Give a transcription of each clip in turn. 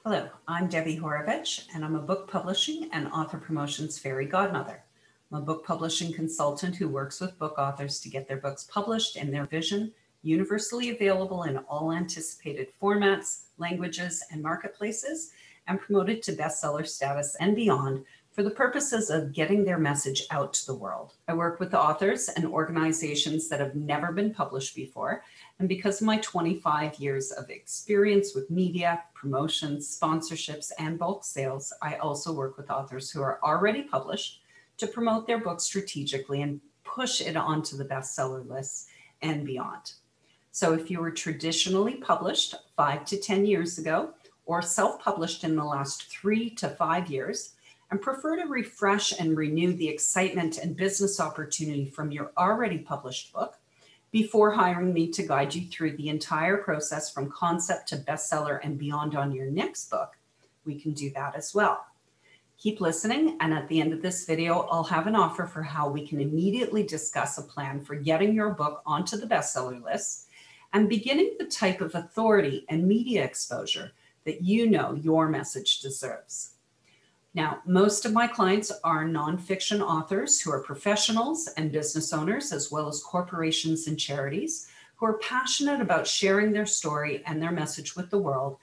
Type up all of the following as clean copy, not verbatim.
Hello, I'm Debbie Horovich, and I'm a book publishing and author promotions fairy godmother. I'm a book publishing consultant who works with book authors to get their books published in their vision, universally available in all anticipated formats, languages, and marketplaces, and promoted to bestseller status and beyond for the purposes of getting their message out to the world. I work with authors and organizations that have never been published before, and because of my 25 years of experience with media, promotions, sponsorships, and bulk sales, I also work with authors who are already published to promote their books strategically and push it onto the bestseller lists and beyond. So if you were traditionally published 5 to 10 years ago or self-published in the last 3 to 5 years, and prefer to refresh and renew the excitement and business opportunity from your already published book before hiring me to guide you through the entire process from concept to bestseller and beyond on your next book, we can do that as well. Keep listening, and at the end of this video, I'll have an offer for how we can immediately discuss a plan for getting your book onto the bestseller list and beginning the type of authority and media exposure that you know your message deserves. Now, most of my clients are nonfiction authors who are professionals and business owners, as well as corporations and charities who are passionate about sharing their story and their message with the world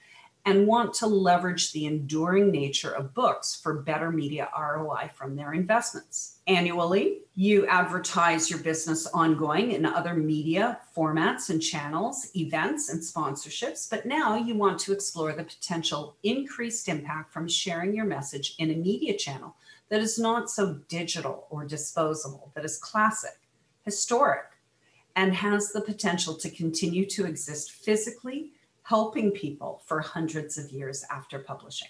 and want to leverage the enduring nature of books for better media ROI from their investments. Annually, you advertise your business ongoing in other media formats and channels, events and sponsorships, but now you want to explore the potential increased impact from sharing your message in a media channel that is not so digital or disposable, that is classic, historic, and has the potential to continue to exist physically, helping people for hundreds of years after publishing.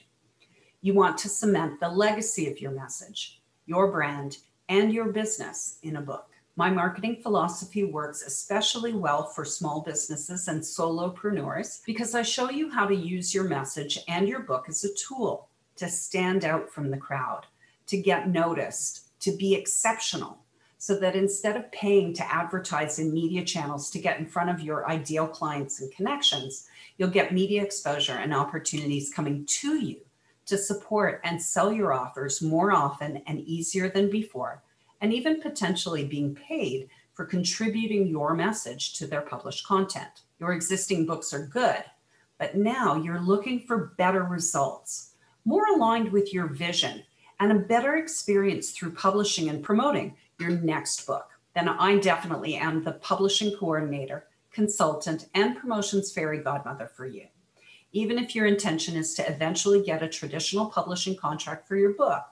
You want to cement the legacy of your message, your brand, and your business in a book. My marketing philosophy works especially well for small businesses and solopreneurs because I show you how to use your message and your book as a tool to stand out from the crowd, to get noticed, to be exceptional, so that instead of paying to advertise in media channels to get in front of your ideal clients and connections, you'll get media exposure and opportunities coming to you to support and sell your offers more often and easier than before, and even potentially being paid for contributing your message to their published content. Your existing books are good, but now you're looking for better results, more aligned with your vision, and a better experience through publishing and promoting your next book. Then I definitely am the publishing coordinator, consultant, and promotions fairy godmother for you. Even if your intention is to eventually get a traditional publishing contract for your book,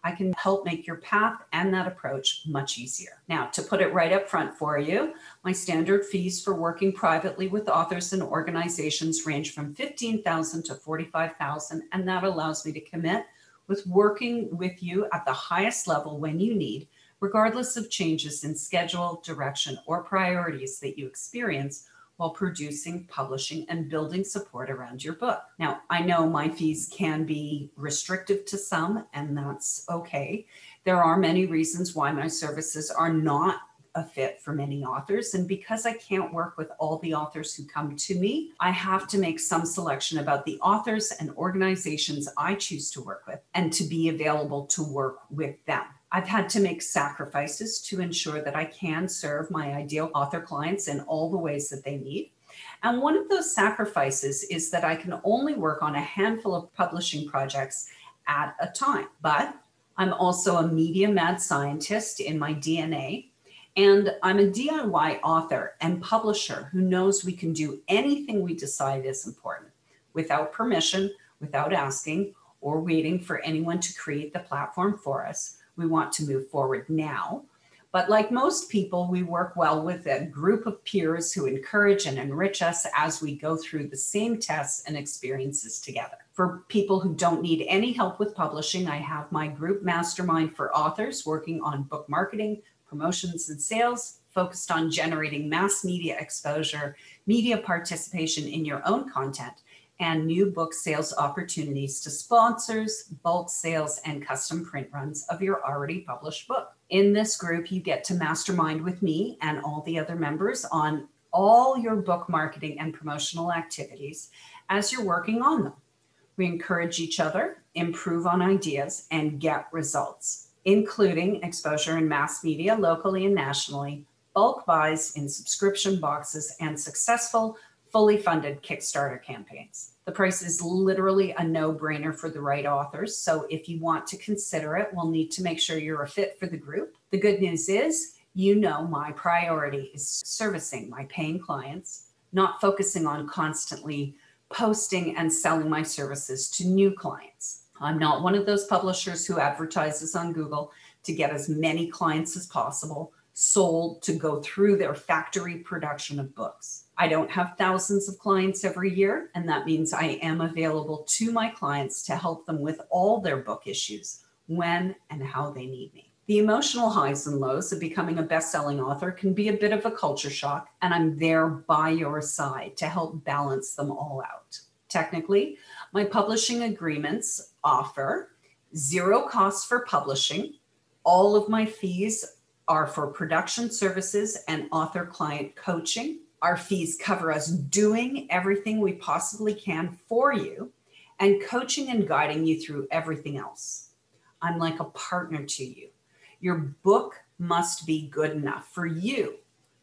I can help make your path and that approach much easier. Now, to put it right up front for you, my standard fees for working privately with authors and organizations range from $15,000 to $45,000, and that allows me to commit with working with you at the highest level when you need, regardless of changes in schedule, direction, or priorities that you experience while producing, publishing, and building support around your book. Now, I know my fees can be restrictive to some, and that's okay. There are many reasons why my services are not a fit for many authors. And because I can't work with all the authors who come to me, I have to make some selection about the authors and organizations I choose to work with and to be available to work with them. I've had to make sacrifices to ensure that I can serve my ideal author clients in all the ways that they need. And one of those sacrifices is that I can only work on a handful of publishing projects at a time. But I'm also a media mad scientist in my DNA. And I'm a DIY author and publisher who knows we can do anything we decide is important without permission, without asking, or waiting for anyone to create the platform for us. We want to move forward now. But like most people, we work well with a group of peers who encourage and enrich us as we go through the same tests and experiences together. For people who don't need any help with publishing, I have my group mastermind for authors working on book marketing, promotions, and sales, focused on generating mass media exposure, media participation in your own content, and new book sales opportunities to sponsors, bulk sales, and custom print runs of your already published book. In this group, you get to mastermind with me and all the other members on all your book marketing and promotional activities as you're working on them. We encourage each other, improve on ideas, and get results, including exposure in mass media locally and nationally, bulk buys in subscription boxes, and successful, fully funded Kickstarter campaigns. The price is literally a no-brainer for the right authors, so if you want to consider it, we'll need to make sure you're a fit for the group. The good news is, you know my priority is servicing my paying clients, not focusing on constantly posting and selling my services to new clients. I'm not one of those publishers who advertises on Google to get as many clients as possible sold to go through their factory production of books. I don't have thousands of clients every year, and that means I am available to my clients to help them with all their book issues when and how they need me. The emotional highs and lows of becoming a best-selling author can be a bit of a culture shock, and I'm there by your side to help balance them all out. Technically, my publishing agreements offer zero costs for publishing. All of my fees are for production services and author-client coaching. Our fees cover us doing everything we possibly can for you and coaching and guiding you through everything else. I'm like a partner to you. Your book must be good enough for you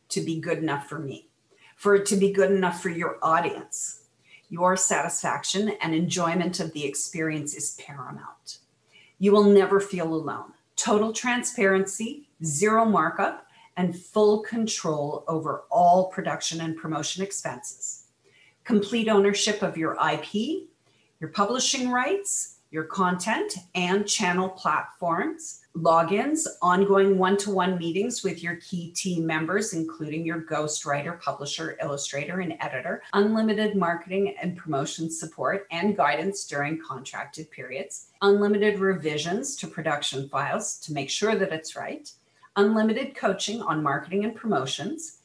to be good enough for me, for it to be good enough for your audience. Your satisfaction and enjoyment of the experience is paramount. You will never feel alone. Total transparency, zero markup, and full control over all production and promotion expenses. Complete ownership of your IP, your publishing rights, your content and channel platforms, logins, ongoing one-to-one meetings with your key team members, including your ghostwriter, publisher, illustrator, and editor, unlimited marketing and promotion support and guidance during contracted periods, unlimited revisions to production files to make sure that it's right, unlimited coaching on marketing and promotions,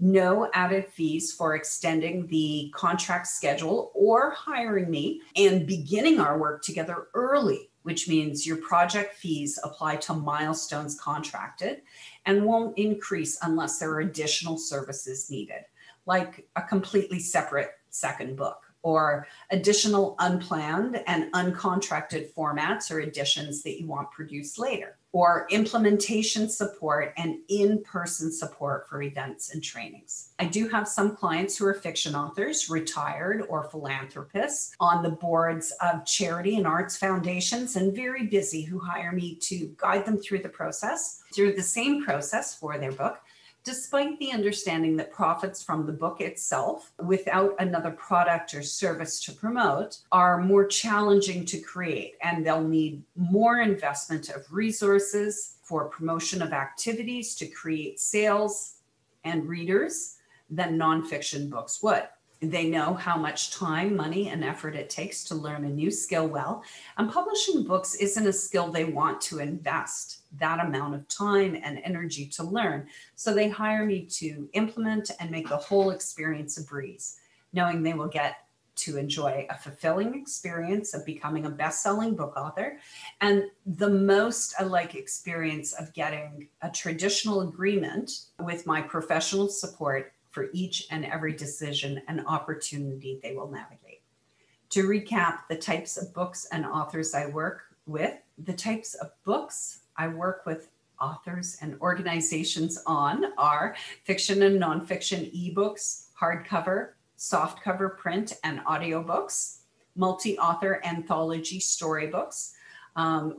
no added fees for extending the contract schedule or hiring me, and beginning our work together early, which means your project fees apply to milestones contracted and won't increase unless there are additional services needed, like a completely separate second book or additional unplanned and uncontracted formats or additions that you want produced later, or implementation support and in-person support for events and trainings. I do have some clients who are fiction authors, retired or philanthropists on the boards of charity and arts foundations and very busy who hire me to guide them through the same process for their book, despite the understanding that profits from the book itself, without another product or service to promote, are more challenging to create, and they'll need more investment of resources for promotion of activities to create sales and readers than nonfiction books would. They know how much time, money, and effort it takes to learn a new skill well, and publishing books isn't a skill they want to invest that amount of time and energy to learn. So they hire me to implement and make the whole experience a breeze, knowing they will get to enjoy a fulfilling experience of becoming a best-selling book author and the most alike experience of getting a traditional agreement with my professional support for each and every decision and opportunity they will navigate. To recap the types of books and authors I work with, the types of books I work with authors and organizations on are fiction and nonfiction ebooks, hardcover, softcover print and audiobooks, multi-author anthology storybooks,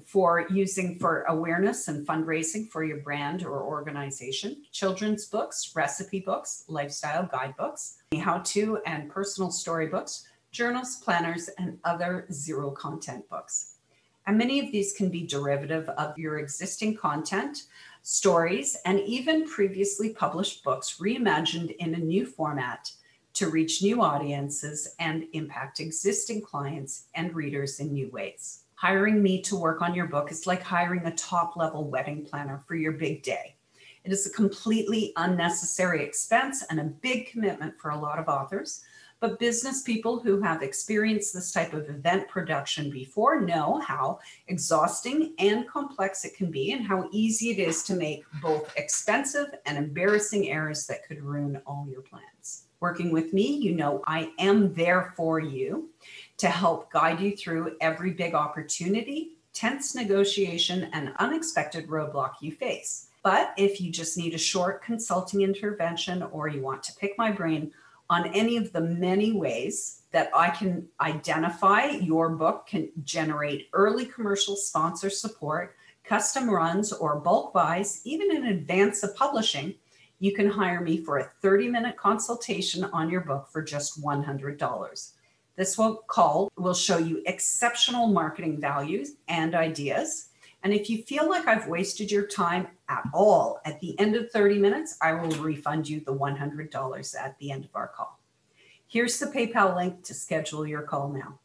for using for awareness and fundraising for your brand or organization, children's books, recipe books, lifestyle guidebooks, how-to and personal storybooks, journals, planners, and other zero content books. And many of these can be derivative of your existing content, stories, and even previously published books reimagined in a new format to reach new audiences and impact existing clients and readers in new ways. Hiring me to work on your book is like hiring a top-level wedding planner for your big day. It is a completely unnecessary expense and a big commitment for a lot of authors, but business people who have experienced this type of event production before know how exhausting and complex it can be and how easy it is to make both expensive and embarrassing errors that could ruin all your plans. Working with me, you know I am there for you to help guide you through every big opportunity, tense negotiation, and unexpected roadblock you face. But if you just need a short consulting intervention or you want to pick my brain on any of the many ways that I can identify your book can generate early commercial sponsor support, custom runs, or bulk buys, even in advance of publishing, you can hire me for a 30-minute consultation on your book for just $100. This call will show you exceptional marketing values and ideas. And if you feel like I've wasted your time at all, at the end of 30 minutes, I will refund you the $100 at the end of our call. Here's the PayPal link to schedule your call now.